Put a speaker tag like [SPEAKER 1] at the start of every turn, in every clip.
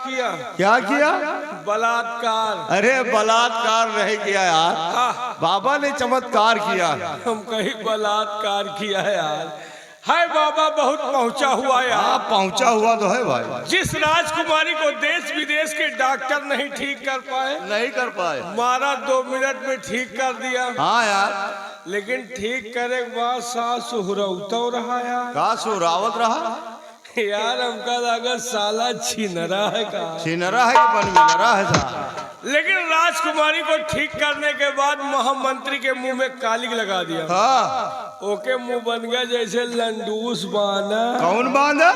[SPEAKER 1] किया।
[SPEAKER 2] क्या किया?
[SPEAKER 1] बलात्कार।
[SPEAKER 2] अरे बलात्कार नहीं किया यार, बाबा ने चमत्कार किया।
[SPEAKER 1] हम कहीं बलात्कार किया है यार। हाय बाबा बहुत पहुंचा हुआ यार।
[SPEAKER 2] पहुंचा हुआ तो है भाई।
[SPEAKER 1] जिस राजकुमारी को देश विदेश के डॉक्टर नहीं ठीक कर पाए,
[SPEAKER 2] नहीं कर पाए,
[SPEAKER 1] मारा 2 मिनट में ठीक कर दिया।
[SPEAKER 2] हाँ यार,
[SPEAKER 1] लेकिन ठीक करे के बाद सास सुहरौता रहा यार।
[SPEAKER 2] का सुरावत रहा
[SPEAKER 1] यार हमका लगा साला छीनरा है का।
[SPEAKER 2] छीनरा है कि बनविनरा है साहब।
[SPEAKER 1] लेकिन राजकुमारी को ठीक करने के बाद महामंत्री के मुंह में कालिक लगा दिया।
[SPEAKER 2] हाँ,
[SPEAKER 1] ओके मुंह बन गया जैसे लंडूस बाना।
[SPEAKER 2] कौन बांदर?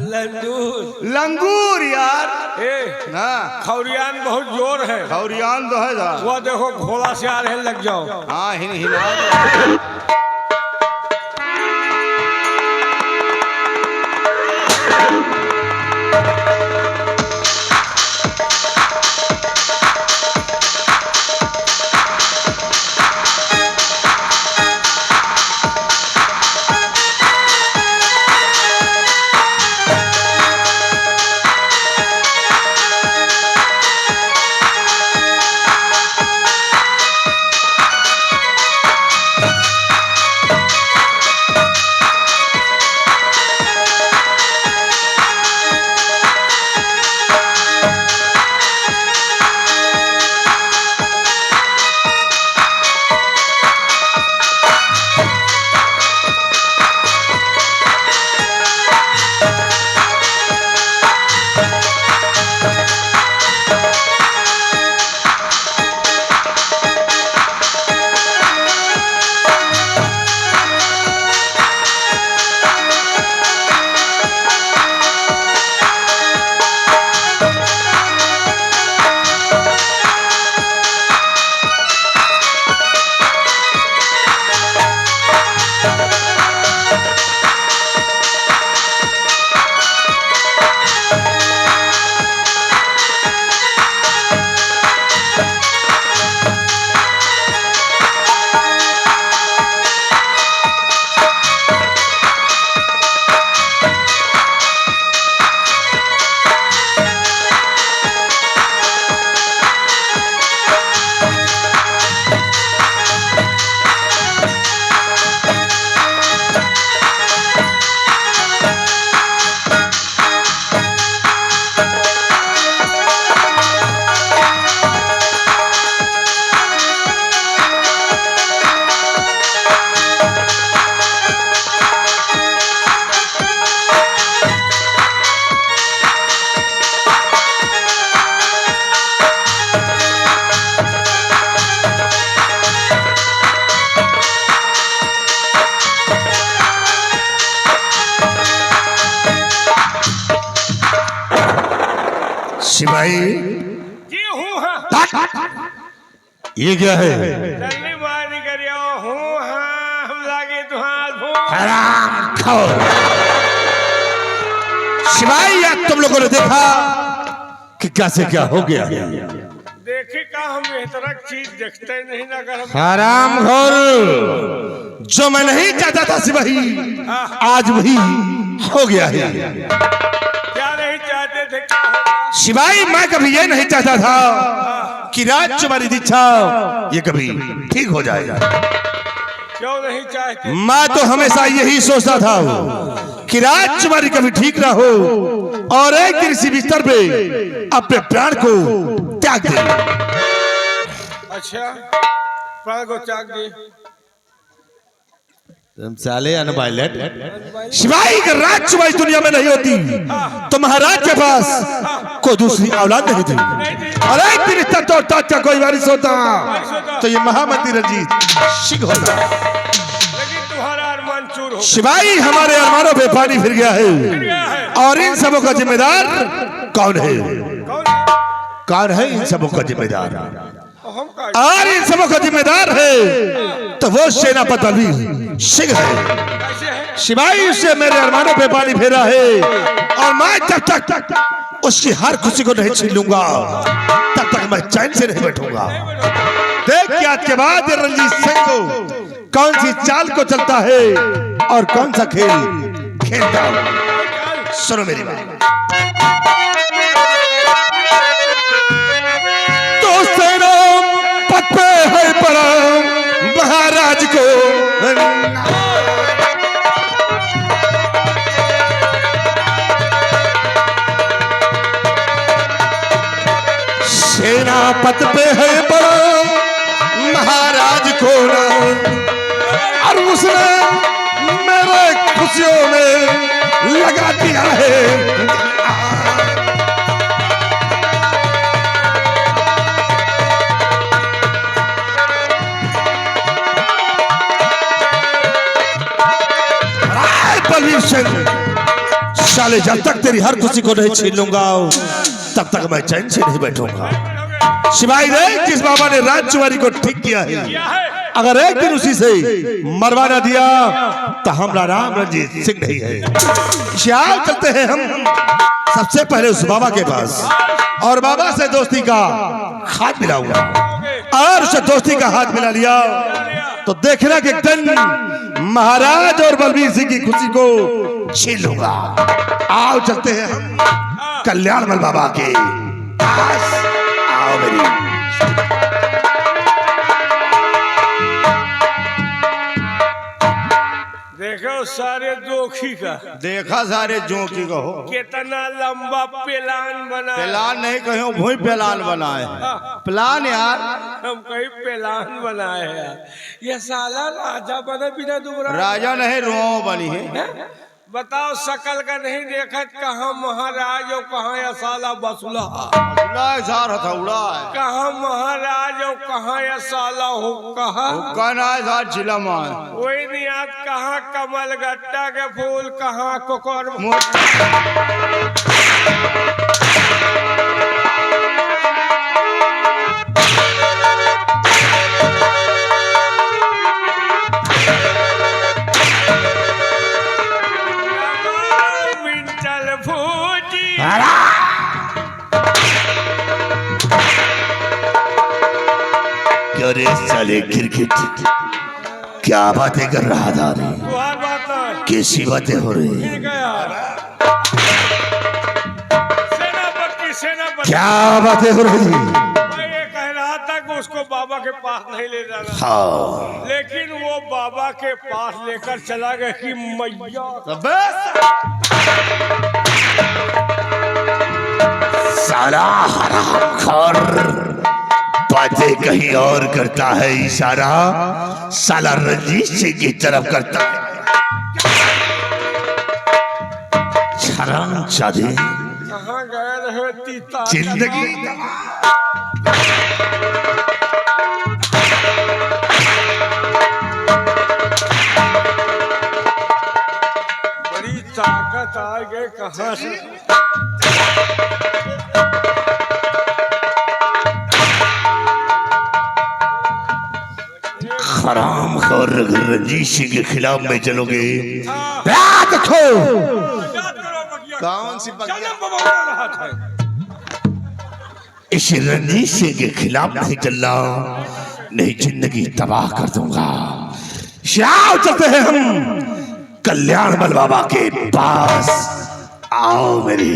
[SPEAKER 1] लंडूस।
[SPEAKER 2] लंगूर यार।
[SPEAKER 1] ना खौरियान बहुत जोर है।
[SPEAKER 2] खौरियान तो है साहब।
[SPEAKER 1] वो देखो घोड़ा से आ रहे, लग जाओ।
[SPEAKER 2] हाँ हिला।
[SPEAKER 3] सिपाही
[SPEAKER 1] जी हूँ हाँ।
[SPEAKER 3] ये क्या है?
[SPEAKER 1] जल्दी मारी करियो हूँ हाँ। हम लागे तुहार भूख।
[SPEAKER 3] हराम खोर। सिपाही यार तुम लोगों ने देखा कि कैसे क्या हो गया?
[SPEAKER 1] देखे का हम बेहतर चीज देखते ही नहीं ना कर।
[SPEAKER 3] हराम खोर, जो मैं नहीं चाहता था सिपाही आज वही हो गया है।
[SPEAKER 1] क्या नहीं चाहते थे? क्या होगा?
[SPEAKER 3] सिपाही मैं कभी ये नहीं चाहता था कि राजकुमारी की इच्छा ये कभी ठीक हो जाएगा।
[SPEAKER 1] क्यों नहीं चाहते?
[SPEAKER 3] मैं तो हमेशा यही सोचता था कि राजकुमारी कभी ठीक ना हो और एक किसी बिस्तर पे अपने प्राण को त्याग दे।
[SPEAKER 1] अच्छा प्राण को त्याग दे।
[SPEAKER 3] तुम साले अनवायलेंट। शिवाई का राजकुमारी दुनिया में नहीं होती तो महाराज के पास कोई दूसरी औलाद नहीं थी। और एक दिन रिश्ता तोड़ता का कोई वारिस होता तो ये महामंत्री रंजीत सिंह होता।
[SPEAKER 1] लेकिन तुम्हारा अरमान चूर हो।
[SPEAKER 3] शिवाई हमारे अरमानों पे पानी फिर गया है और इन सबों का जिम्मेदार कौन है? कौन है इन सबों का जिम्मेदार? और इन सबों का जिम्मेदार है तो वो सेनापति बलवीर सिंह है। शिवाई उससे मेरे अरमानों पे पानी फेरा है और मैं जब तक उसकी हर खुशी को नहीं छीन लूंगा तब तक मैं चैन से नहीं बैठूंगा। देख कि आज के बाद ये रंजीत सिंह को कौन सी चाल को चलता है और कौन सा खेल खेलता है। सुनो मेरी बात। सेनापत पे है बड़ा महाराज को और उसने मेरे खुशियों में लगा दिया है। बलवीर सिंह, साले जब तक तेरी हर खुशी को नहीं छीन लूंगा तब तक मैं चैन से नहीं बैठूंगा। सिवाय रे जिस बाबा ने राजकुमारी को ठीक किया है, अगर एक दिन उसी से मरवा ना दिया तो हमारा नाम रंजीत सिंह नहीं है। श्याल चलते हैं हम सबसे पहले उस बाबा के पास और बाबा से दोस्ती का हाथ मिलाऊंगा और उसे दोस्ती का हाथ मिला लिया तो देखना कि दिन महाराज और बलवीर सिंह की खुशी को छीन लूंगा। आओ चलते हैं हम कल्याणमल बाबा के पास। आओ मेरी
[SPEAKER 1] देखो सारे जोखी का,
[SPEAKER 2] देखा सारे जोकी को हो
[SPEAKER 1] कितना लंबा प्लान बना।
[SPEAKER 2] प्लान नहीं कहो भूई प्लान बनाए प्लान यार,
[SPEAKER 1] हम कहीं प्लान बनाए यार। ये साला राजा बने बिना दुबरा
[SPEAKER 2] राजा नहीं रुआओ बनी है।
[SPEAKER 1] बताओ शकल का नहीं देखा कहाँ महाराज और कहाँ या साला बसुला, कहाँ महाराज और कहाँ या साला हो कहाँ
[SPEAKER 2] जिला
[SPEAKER 1] वही नहीं याद, कहाँ कमल गट्टा के फूल कहाँ कोकर
[SPEAKER 3] रे साले गिरगिट क्या बातें कर रहा था रे? कैसी बातें हो रही? क्या बातें हो रही?
[SPEAKER 1] मैं ये कह रहा था कि उसको बाबा के पास नहीं ले जाना।
[SPEAKER 3] हाँ।
[SPEAKER 1] लेकिन वो बाबा के पास लेकर चला गया कि मैया
[SPEAKER 3] साला हरामखोर बातें कहीं और करता है, इशारा साला रंजीत सिंह की तरफ करता है। शराब शादी
[SPEAKER 1] कहाँ गए रहे तीता
[SPEAKER 3] जिंदगी
[SPEAKER 1] बड़ी ताकत आ गए कहाँ से।
[SPEAKER 3] हराम और रंजीत सिंह के खिलाफ में चलोगे? देखो
[SPEAKER 2] कौन सी
[SPEAKER 3] इस रंजीत सिंह के खिलाफ नहीं चलना, नहीं जिंदगी तबाह कर दूंगा। श्याम चलते हैं हम कल्याणमल बाबा के पास। आओ मेरी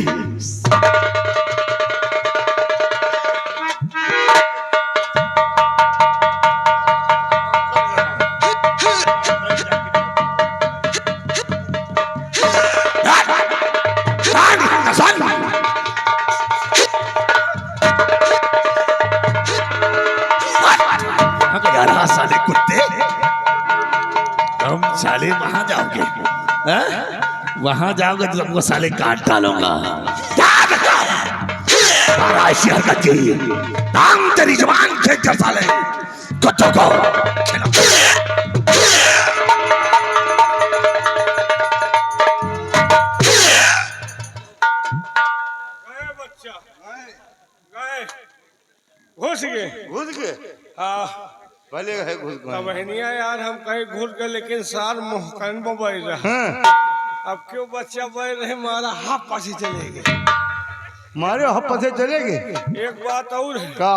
[SPEAKER 3] साले कुत्ते, तुम साले वहां जाओगे, वहां जाओगे तो तुमको साले काट डालूंगा। ऐसी हरकत की हम तेरी जुबान खींच कर साले कुत्तों को
[SPEAKER 2] घुस गए
[SPEAKER 1] हाँ
[SPEAKER 2] पहले है घुस गए।
[SPEAKER 1] बहनिया यार हम कहीं घुस गए लेकिन सार मोहकन में बैठ रहा। अब क्यों बच्चा बैठ रहे मारा हाथ पासे चले गए,
[SPEAKER 2] मारे हप्पा से चले गए।
[SPEAKER 1] एक बात और है
[SPEAKER 2] का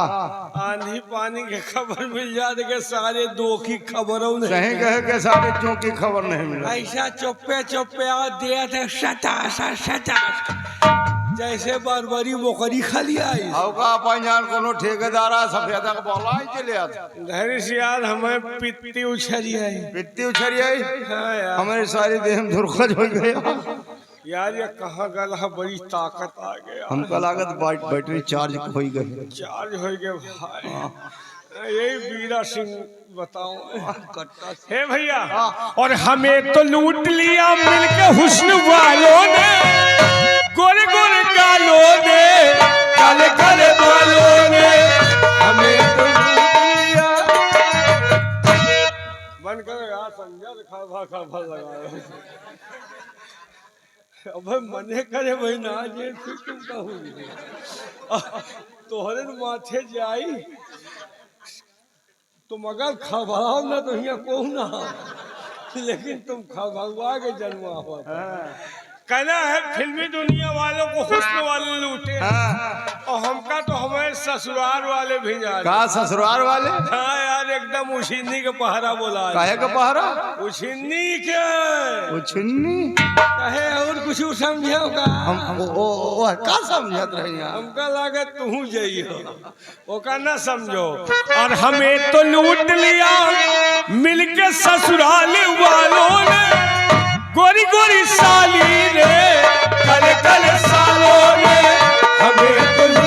[SPEAKER 1] आंधी पानी की खबर मिल जाती के सारे दो की खबरों ने
[SPEAKER 2] कहीं कहे के सारे चों की खबर नहीं मिला।
[SPEAKER 1] ऐसा चुप्पे चुप्पे आ दिया था सटा जैसे बारबारी मोकरी खा लिया
[SPEAKER 2] का पंजान कोनो ठेकेदारा सफेद का बोला ही चले आता
[SPEAKER 1] धैर्य से यार हमें पित्ती उछरी आई
[SPEAKER 2] पित्ती उछरी आई।
[SPEAKER 1] हाँ यार
[SPEAKER 2] हमारी सारी देह में धुरखज हो गया।
[SPEAKER 1] यार ये कहाँ गल है, बड़ी ताकत आ गया।
[SPEAKER 2] हमका लागत बैटरी चार्ज हो गई।
[SPEAKER 1] चार्ज हो गए भाई। यही वीरा सिंह बताओ। हे भैया, और हमें तो लूट लिया मिलके हुस्न वालों ने, गोरे गोरे गालों ने, काले काले बालों ने, हमें तो लूट लिया। बंद करो यार, समझा खा लगा। अब मने करे भाई ना जे तुम कहूँ तोहरे माथे जाई तुम अगर खबाओ ना तो यहाँ को ना, लेकिन तुम खबा के जन्मा हुआ। कहना है फिल्मी दुनिया वालों को हुस्न वाले लूटे, और हमका तो हमारे ससुराल वाले भी जा रहे।
[SPEAKER 2] का ससुराल वाले?
[SPEAKER 1] हाँ यार, एकदम उछिन्नी के पहरा बोला।
[SPEAKER 2] काहे का पहरा?
[SPEAKER 1] उछिन्नी के।
[SPEAKER 2] उछिन्नी
[SPEAKER 1] कहे और कुछ समझो का?
[SPEAKER 2] हम ओ का समझत रहे यार?
[SPEAKER 1] हमका लागत तू जाइयो, ओका ना समझो। और हमें तो लूट लिया मिलके ससुराल वालों ने, गोरी गोरी साली ने, काले काले सालों ने, हमें तो लूट।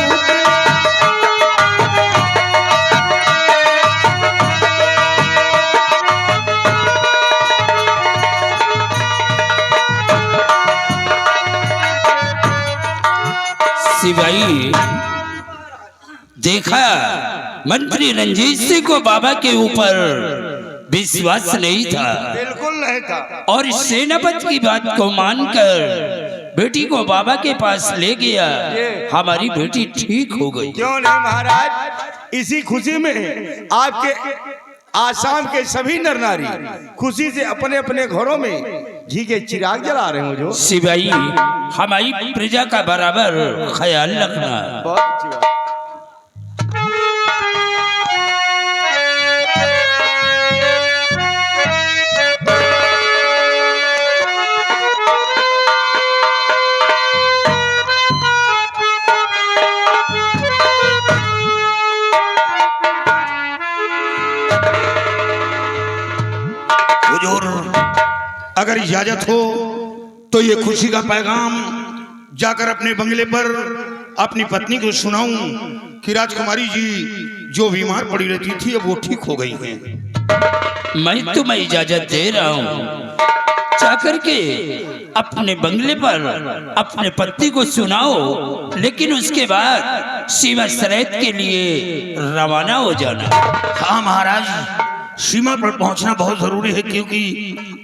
[SPEAKER 4] सिवाई देखा, मंत्री रंजीत सिंह को बाबा के ऊपर विश्वास नहीं था,
[SPEAKER 2] बिल्कुल नहीं था,
[SPEAKER 4] और सेनापति की बात को मानकर बेटी को बाबा के पास ले गया। हमारी बेटी ठीक हो गई।
[SPEAKER 2] क्यों नहीं महाराज? इसी खुशी में आपके आसाम के सभी नर नारी खुशी से अपने अपने घरों में घी के चिराग जला रहे हो। जो
[SPEAKER 4] सिवाई, हमारी प्रजा का बराबर ख्याल रखना।
[SPEAKER 2] बहुत अच्छी बात।
[SPEAKER 3] अगर इजाजत हो तो ये खुशी का पैगाम जाकर अपने बंगले पर अपनी पत्नी को सुनाऊं कि राजकुमारी जी जो बीमार पड़ी रहती थी अब वो ठीक हो गई हैं।
[SPEAKER 4] मैं तुम्हें इजाजत दे रहा हूँ, जाकर के अपने बंगले पर अपने पति को सुनाओ, लेकिन उसके बाद सीमा सरहद के लिए रवाना हो जाना।
[SPEAKER 3] हाँ महाराज, सीमा पर पहुंचना बहुत जरूरी है क्योंकि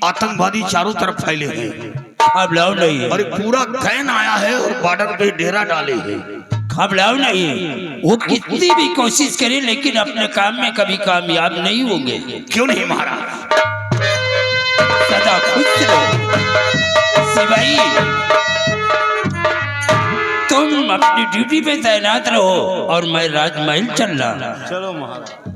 [SPEAKER 3] आतंकवादी चारों तरफ फैले हैं।
[SPEAKER 4] घबराओ नहीं,
[SPEAKER 3] और पूरा कैन आया है और बॉर्डर पे डेरा डाले हैं।
[SPEAKER 4] घबराओ नहीं, वो कितनी भी कोशिश करे लेकिन अपने काम में कभी कामयाब नहीं होंगे।
[SPEAKER 3] क्यों नहीं महाराज?
[SPEAKER 4] सदा खुश रहो। सिवाई, तुम अपनी ड्यूटी पे तैनात रहो और मैं राजमहल चल रहा।
[SPEAKER 2] चलो महाराज।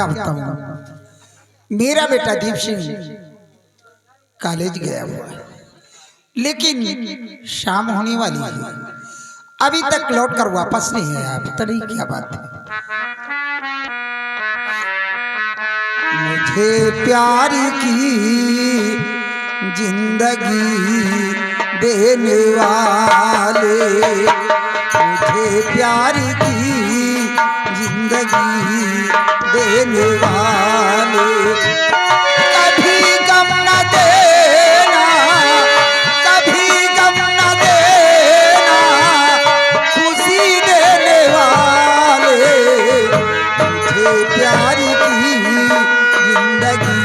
[SPEAKER 5] बताऊं, मेरा बेटा दीप सिंह कॉलेज गया हुआ है, लेकिन शाम होने वाली है, अभी तक लौट कर वापस नहीं आया। पता नहीं क्या बात है। मुझे प्यार की जिंदगी देने वाले, मुझे प्यार की जिंदगी देने वाले, कभी गम न देना, कभी गम न देना, खुशी देने वाले, मुझे प्यार की जिंदगी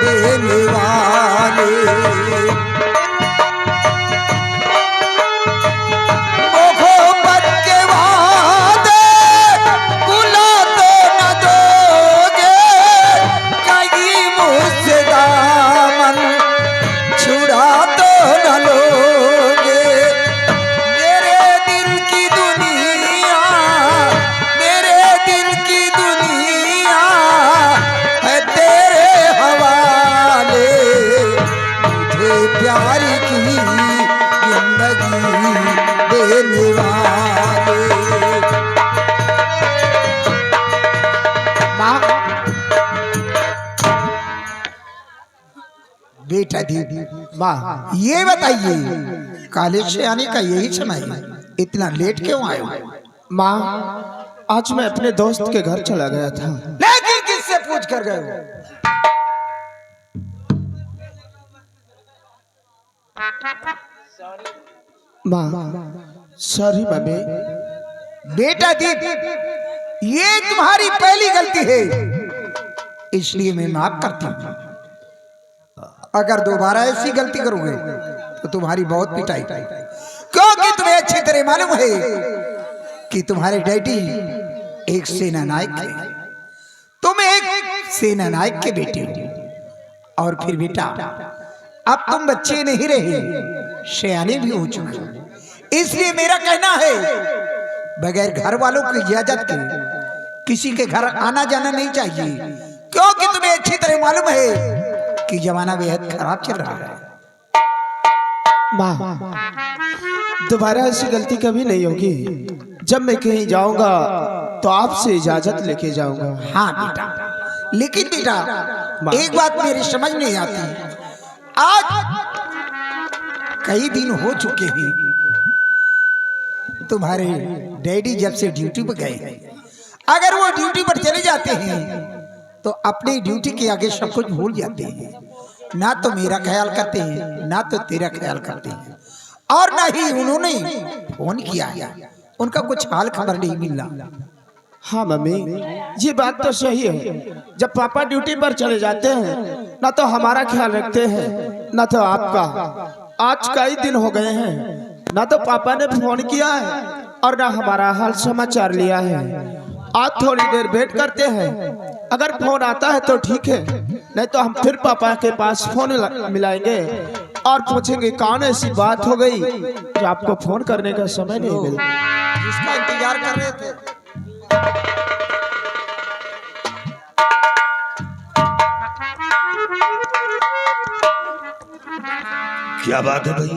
[SPEAKER 5] देने वाले। मोहब्बत के वादे भुला तो न दोगे, कहीं मुझसे दामन छुड़ा तो न लोगे। मेरे दिल की दुनिया, मेरे दिल की दुनिया है तेरे हवाले, मुझे प्यार की जिंदगी देने वाले। माँ, बेटा दीदी, माँ ये बताइए कॉलेज से आने का यही समय है, इतना लेट क्यों आए हो?
[SPEAKER 6] माँ, आज मैं अपने दोस्त के घर चला गया था।
[SPEAKER 5] लेकिन किससे पूछ कर गए हो?
[SPEAKER 6] माँ, सॉरी मम्मी।
[SPEAKER 5] बेटा दीप, ये तुम्हारी पहली गलती है, इसलिए मैं माफ करता हूं। अगर दोबारा ऐसी गलती करोगे तो तुम्हारी बहुत पिटाई, क्योंकि तुम्हें अच्छी तरह मालूम है कि तुम्हारे डैडी एक सेना नायक है, तुम एक सेना नायक के बेटे हो। और फिर बेटा, अब तुम बच्चे नहीं रहे, सयाने भी हो चुके हो, इसलिए मेरा कहना है बगैर घर वालों की इजाजत के किसी के घर आना जाना नहीं चाहिए, क्योंकि तुम्हें अच्छी तरह मालूम है कि जमाना बेहद खराब चल रहा है।
[SPEAKER 6] माँ, दोबारा ऐसी गलती कभी नहीं होगी। जब मैं कहीं जाऊंगा तो आपसे इजाजत लेके जाऊंगा।
[SPEAKER 5] हाँ बेटा, लेकिन बेटा एक बात मेरी समझ नहीं आती, आज कई दिन हो चुके हैं तुम्हारे डैडी जब से ड्यूटी पर गए हैं, अगर वो ड्यूटी पर चले जाते हैं तो अपनी ड्यूटी के आगे सब कुछ भूल जाते हैं, ना तो मेरा ख्याल करते हैं, ना तो तेरा ख्याल करते हैं, और ना ही उन्होंने फोन किया है, उनका कुछ हाल खबर नहीं मिला।
[SPEAKER 6] हाँ मम्मी, ये बात तो सही है। जब पापा ड्यूटी पर चले जाते हैं, ना तो हमारा ख्याल रखते हैं, ना तो आपका। आज कई दिन हो गए हैं, ना तो पापा ने फोन किया है और ना हमारा हाल समाचार लिया है। आज थोड़ी देर वेट करते हैं, अगर फोन आता है तो ठीक है, नहीं तो हम फिर पापा के पास फोन मिलाएंगे और पूछेंगे कौन ऐसी बात हो गई जो आपको फोन करने का समय नहीं मिला।
[SPEAKER 5] जिसका इंतजार कर रहे थे।
[SPEAKER 2] क्या बात है भाई,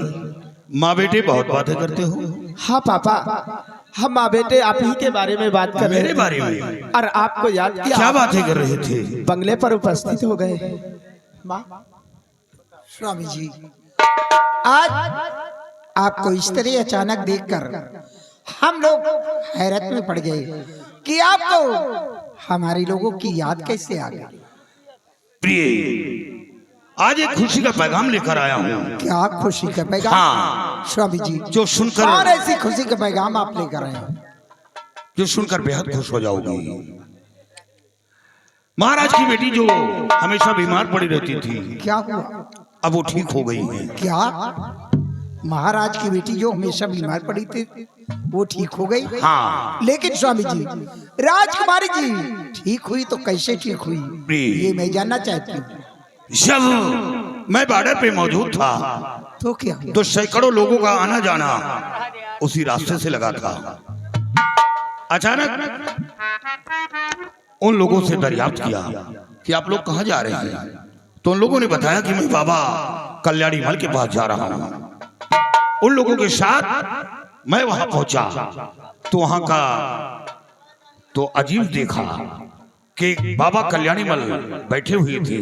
[SPEAKER 2] माँ बेटे बहुत बातें करते हो।
[SPEAKER 6] हाँ पापा, हम माँ बेटे आप ही के बारे में बात कर रहे
[SPEAKER 2] मेरे
[SPEAKER 6] थे
[SPEAKER 2] बारे में?
[SPEAKER 6] और आपको याद किया।
[SPEAKER 2] क्या बातें कर रहे थे?
[SPEAKER 6] बंगले पर उपस्थित हो गए। माँ,
[SPEAKER 5] स्वामी जी, आज आपको इस तरह अचानक देखकर हम लोग हैरत में पड़ गए कि आपको हमारे लोगों की याद कैसे आ गई।
[SPEAKER 2] प्रिय, आज एक खुशी का पैगाम लेकर आया हूँ।
[SPEAKER 5] क्या खुशी का पैगाम?
[SPEAKER 2] हाँ,
[SPEAKER 5] स्वामी जी,
[SPEAKER 2] जो सुनकर
[SPEAKER 5] और ऐसी खुशी का पैगाम आप लेकर आए हैं
[SPEAKER 2] जो सुनकर बेहद खुश हो जाओगी। महाराज की बेटी जो हमेशा बीमार पड़ी रहती थी,
[SPEAKER 5] क्या हुआ?
[SPEAKER 2] अब वो ठीक हो गई है।
[SPEAKER 5] क्या महाराज की बेटी जो हमेशा बीमार पड़ी थी वो ठीक हो गई?
[SPEAKER 2] हाँ।
[SPEAKER 5] लेकिन स्वामी जी, राजकुमारी जी ठीक हुई तो कैसे ठीक हुई, ये मैं जानना चाहती हूँ।
[SPEAKER 2] जब मैं बॉर्डर पे मौजूद था
[SPEAKER 5] तो क्या?
[SPEAKER 2] तो सैकड़ों लोगों का आना जाना उसी रास्ते से लगा था। अचानक उन लोगों से दरियाफ्त किया कि आप लोग कहाँ जा रहे हैं। तो उन लोगों ने बताया कि मैं बाबा कल्याणी मल के पास जा रहा हूं। उन लोगों के साथ मैं वहां पहुंचा तो वहां का तो अजीब देखा कि बाबा कल्याणी मल बैठे हुए थे।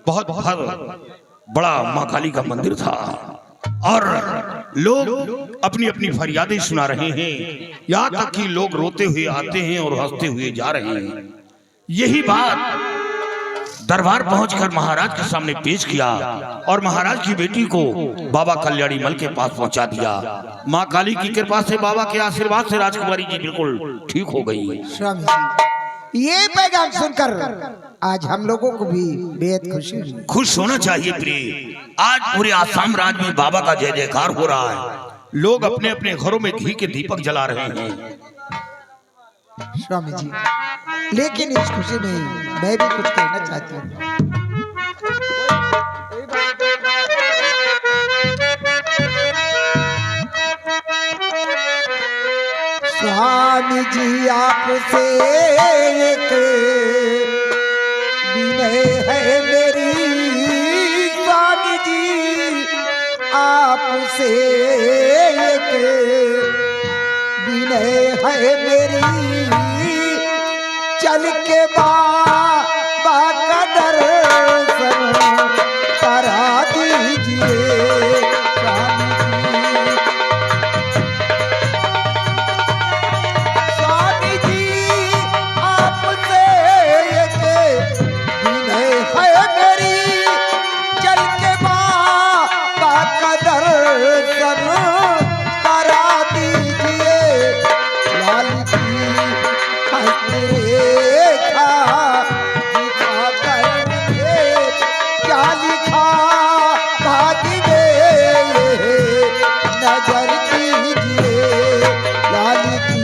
[SPEAKER 2] बहुत बड़ा मां काली का मंदिर था और लोग अपनी अपनी फरियादें सुना रहे हैं। यहाँ तक कि लोग रोते हुए आते हैं और हंसते हुए जा रहे हैं। यही बात दरबार पहुंचकर महाराज के सामने पेश किया और महाराज की बेटी को बाबा कल्याणी मल के पास पहुंचा दिया। माँ काली की कृपा से, बाबा के आशीर्वाद से राजकुमारी जी बिल्कुल ठीक हो गई।
[SPEAKER 5] स्वामी जी, ये पैगाम सुनकर आज हम लोगों को भी बेहद खुशी हुई।
[SPEAKER 2] खुश होना चाहिए प्रिय। आज पूरे आसाम राज्य में बाबा का जय जयकार हो रहा है। लोग अपने अपने घरों में घी के दीपक जला रहे हैं।
[SPEAKER 5] स्वामी जी, लेकिन इस खुशी में मैं भी कुछ कहना चाहती हूँ। स्वामी जी, आपसे एक विनय है मेरी। स्वामी जी, आपसे एक विनय है मेरी। चल के बाबा का दर्शन करा दीजिए। स्वामी जी, आपसे एक विनय है मेरी। चल के बाबा का दर्शन करा दीजिए। लाल की रेखा दिखा कर क्या लिखा भाग्य में नजर कीजिए। लाल की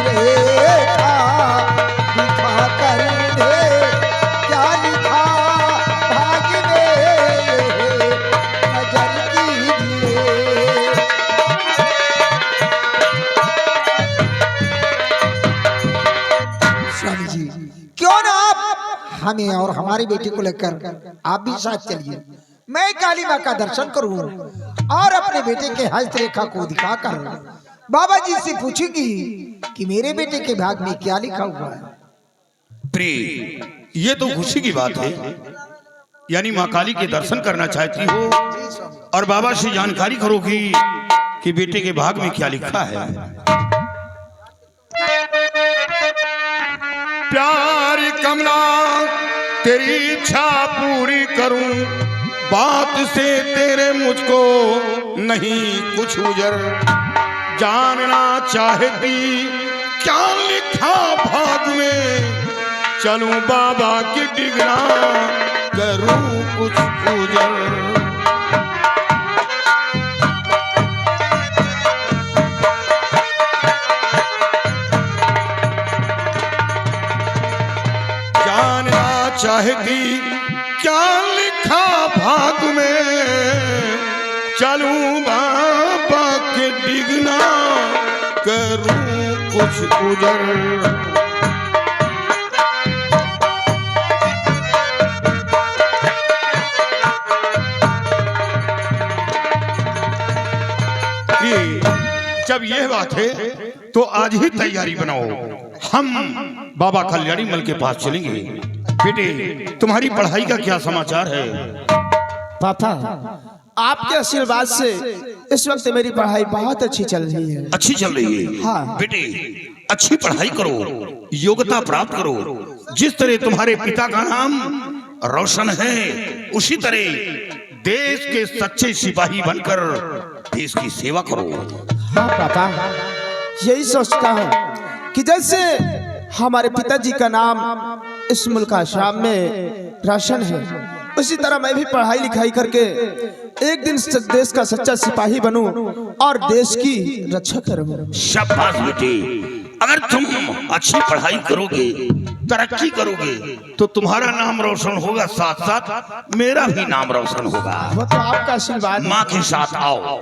[SPEAKER 5] रेखा दिखा कर क्या लिखा भाग्य में नजर कीजिए। स्वामी जी, क्यों ना आप हमें और हमारी बेटी को लेकर आप भी साथ चलिए। मैं काली माँ का दर्शन करूं और अपने बेटे के हस्तरेखा को दिखाकर बाबा जी से पूछूंगी कि मेरे बेटे के भाग में क्या लिखा हुआ है।
[SPEAKER 2] प्रिय, ये तो खुशी की बात है। यानी माँ काली के दर्शन करना चाहती हो और बाबा से जानकारी करोगी कि बेटे के भाग में क्या लिखा है। प्यार कमला तेरी इच्छा पूरी करूं, बात से तेरे मुझको नहीं कुछ उजर। जानना चाहती क्या लिखा भाग में, चलूं बाबा की डिगरा करूं कुछ उजर। चाहती क्या लिखा भाग में, चलूं बाबा के डिगना करूं कुछ उजर। जब यह बात है तो आज ही तैयारी बनाओ। हम बाबा कल्याणी मल के पास चलेंगे। बेटे, तुम्हारी पढ़ाई का क्या समाचार है?
[SPEAKER 6] पापा, आपके आशीर्वाद से इस वक्त मेरी पढ़ाई बहुत अच्छी चल रही है।
[SPEAKER 2] अच्छी चल रही है?
[SPEAKER 6] हाँ।
[SPEAKER 2] बेटे, अच्छी पढ़ाई करो, योग्यता प्राप्त करो। जिस तरह तुम्हारे पिता का नाम रोशन है, उसी तरह देश के सच्चे सिपाही बनकर देश की सेवा करो।
[SPEAKER 6] हाँ पापा, यही सोचता हूँ कि जैसे हमारे पिताजी का नाम इस मुल्क आसाम में रोशन है, उसी तरह मैं भी पढ़ाई लिखाई करके एक दिन देश का सच्चा सिपाही बनूं और देश की रक्षा करूं।
[SPEAKER 2] शाबाश बेटे, अगर तुम अच्छी पढ़ाई करोगे, तरक्की करोगे, तो तुम्हारा नाम रोशन होगा, साथ साथ मेरा भी नाम रोशन होगा।
[SPEAKER 6] वो तो आपका आशीर्वाद।
[SPEAKER 2] माँ के साथ आओ।